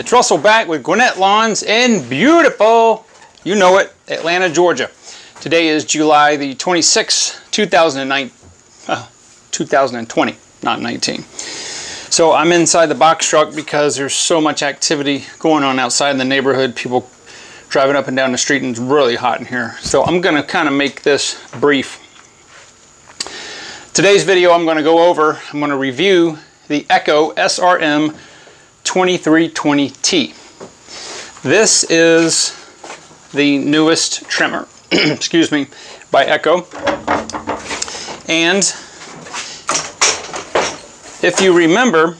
It's Russell back with Gwinnett Lawns in beautiful, you know it, Atlanta, Georgia. Today is July the 26th, 2020, not 19. So I'm inside the box truck because there's so much activity going on outside in the neighborhood. People driving up and down the street, and it's really hot in here. So I'm going to kind of make this brief. Today's video I'm going to review the Echo SRM 2320T. This is the newest trimmer, excuse me, by Echo. And if you remember,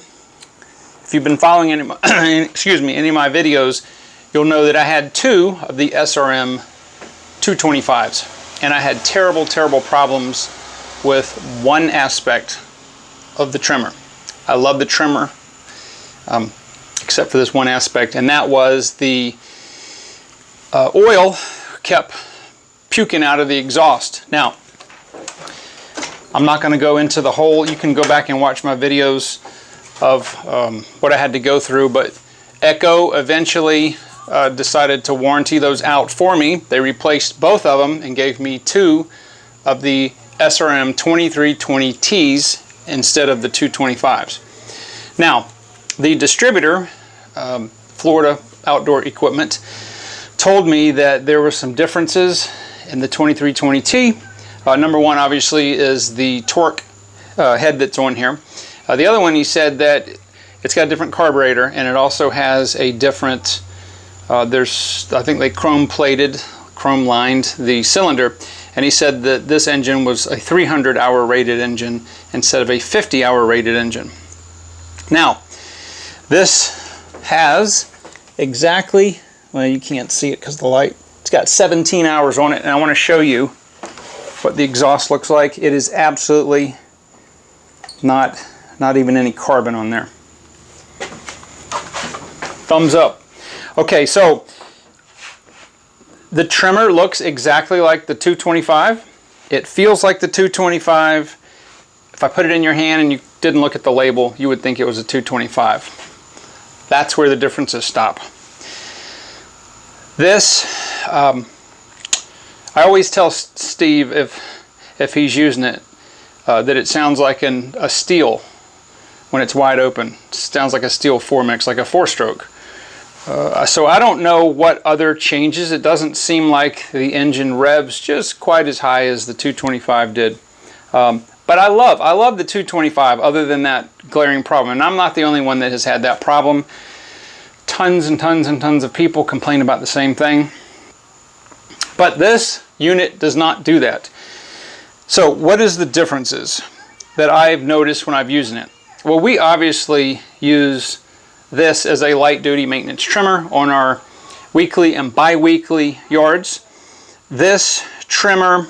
if you've been following any of my, any of my videos, you'll know that I had two of the SRM 225s, and I had terrible problems with one aspect of the trimmer. I love the trimmer, except for this one aspect, and that was the oil kept puking out of the exhaust. Now, I'm not going to go into the whole, you can go back and watch my videos of what I had to go through, but Echo eventually decided to warranty those out for me. They replaced both of them and gave me two of the SRM 2320Ts instead of the 225s. Now, the distributor, Florida Outdoor Equipment, told me that there were some differences in the 2320T. Number one, obviously, is the torque head that's on here. The other one, he said that it's got a different carburetor, and it also has a different, I think they chrome lined the cylinder, and he said that this engine was a 300-hour rated engine instead of a 50-hour rated engine. Now, this has exactly, well, you can't see it because of the light, it's got 17 hours on it, and I want to show you what the exhaust looks like. It is absolutely not even any carbon on there. Thumbs up. Okay, so the trimmer looks exactly like the 225. It feels like the 225. If I put it in your hand and you didn't look at the label, you would think it was a 225. That's where the differences stop. This, I always tell Steve if he's using it that it sounds like a steel when it's wide open. It sounds like a steel 4-mix, like a 4-stroke. So I don't know what other changes. It doesn't seem like the engine revs just quite as high as the 225 did. But I love the 225, other than that glaring problem. And I'm not the only one that has had that problem. Tons and tons and tons of people complain about the same thing. But this unit does not do that. So what is the differences that I've noticed when I've used it? Well, we obviously use this as a light duty maintenance trimmer on our weekly and bi-weekly yards. This trimmer,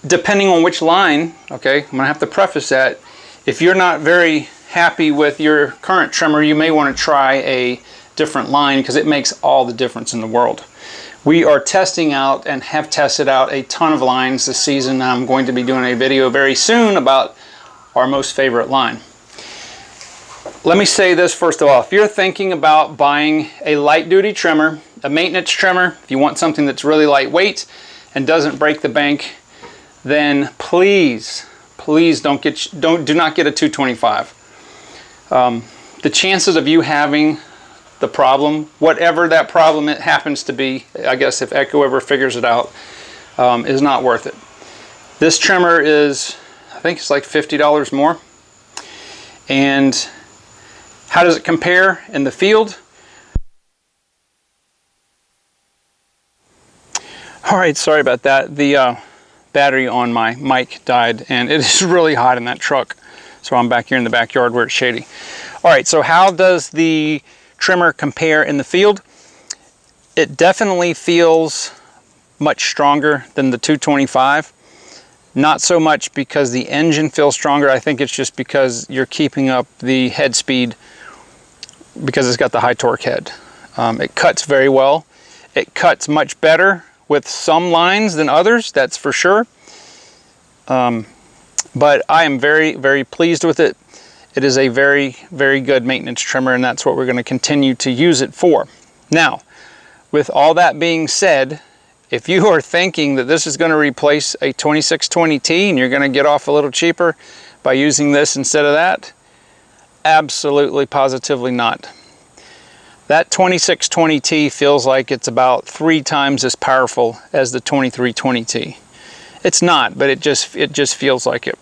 depending on which line, okay, I'm gonna have to preface that, if you're not very happy with your current trimmer, you may want to try a different line, because it makes all the difference in the world. We are testing out and have tested out a ton of lines this season. I'm going to be doing a video very soon about our most favorite line. Let me say this first of all. If you're thinking about buying a light duty trimmer, a maintenance trimmer, if you want something that's really lightweight and doesn't break the bank, then please do not get a 225. The chances of you having the problem, whatever that problem it happens to be, I guess if Echo ever figures it out, is not worth it. This trimmer is, I think it's like $50 more. And how does it compare in the field? All right, sorry about that. The battery on my mic died, and it is really hot in that truck. So I'm back here in the backyard where it's shady. All right, so how does the trimmer compare in the field? It definitely feels much stronger than the 225. Not so much because the engine feels stronger. I think it's just because you're keeping up the head speed because it's got the high torque head. It cuts very well. It cuts much better with some lines than others, that's for sure. But I am very pleased with it. it is a very, very good maintenance trimmer, and that's what we're going to continue to use it for. Now, with all that being said, if you are thinking that this is going to replace a 2620T and you're going to get off a little cheaper by using this instead of that, absolutely, positively not. That 2620T feels like it's about 3 times as powerful as the 2320T. It's not, but it just feels like it.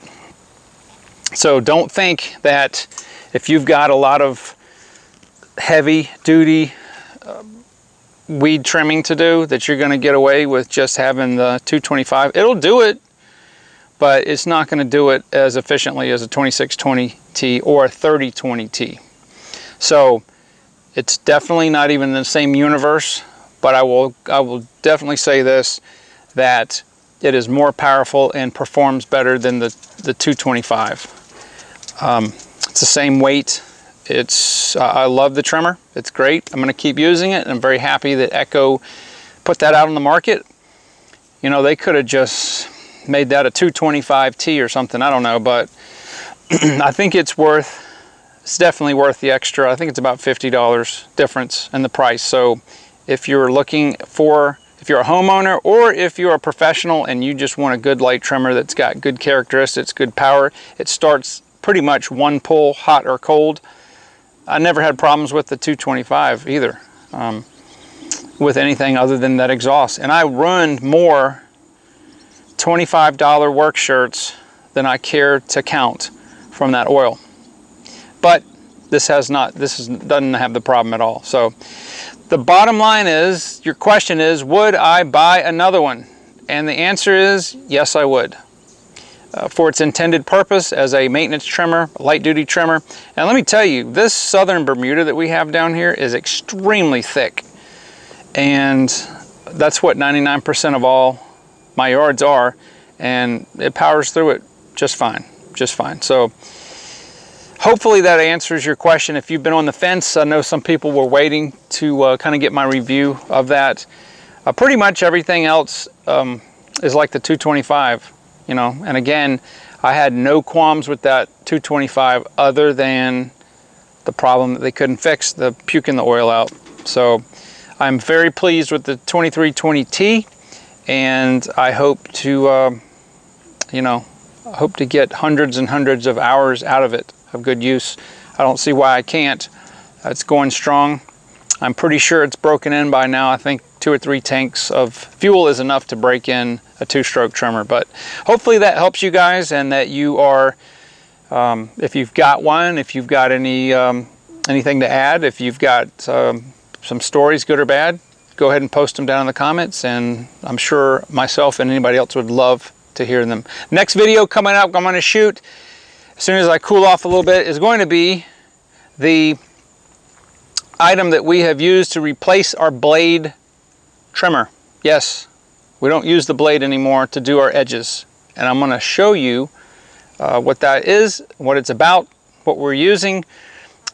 So don't think that if you've got a lot of heavy duty weed trimming to do that you're going to get away with just having the 225. It'll do it, but it's not going to do it as efficiently as a 2620T or a 3020T. So it's definitely not even in the same universe, but I will definitely say this, that it is more powerful and performs better than the 225. It's the same weight. I love the trimmer. It's great. I'm going to keep using it, and I'm very happy that Echo put that out on the market. You know, they could have just made that a 225T or something. I don't know, but I think it's definitely worth the extra. I think it's about $50 difference in the price. So if you're a homeowner, or if you're a professional and you just want a good light trimmer that's got good characteristics, good power, it starts pretty much one pull, hot or cold. I never had problems with the 225 either, with anything other than that exhaust. And I ruined more $25 work shirts than I care to count from that oil. But this doesn't have the problem at all. So the bottom line is, your question is, would I buy another one? And the answer is yes, I would. For its intended purpose as a maintenance trimmer, a light duty trimmer. And let me tell you, this southern Bermuda that we have down here is extremely thick. And that's what 99% of all my yards are. And it powers through it just fine, just fine. So hopefully that answers your question. If you've been on the fence, I know some people were waiting to kind of get my review of that. Pretty much everything else is like the 225. You know, and again, I had no qualms with that 225 other than the problem that they couldn't fix, the puking the oil out. So I'm very pleased with the 2320T, and I hope to, get hundreds and hundreds of hours out of it of good use. I don't see why I can't. It's going strong. I'm pretty sure it's broken in by now. I think 2 or 3 tanks of fuel is enough to break in a 2-stroke trimmer. But hopefully that helps you guys, and that you are, if you've got one, if you've got anything to add, if you've got some stories, good or bad, go ahead and post them down in the comments, and I'm sure myself and anybody else would love to hear them. Next video coming up, I'm going to shoot as soon as I cool off a little bit, is going to be the item that we have used to replace our blade trimmer. Yes, we don't use the blade anymore to do our edges, and I'm going to show you what that is, what it's about, what we're using.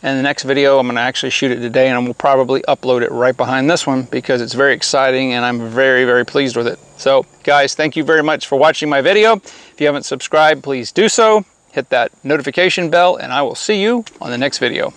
In the next video, I'm going to actually shoot it today, and I will probably upload it right behind this one because it's very exciting and I'm very, very pleased with it. So guys, thank you very much for watching my video. If you haven't subscribed, please do so. Hit that notification bell, and I will see you on the next video.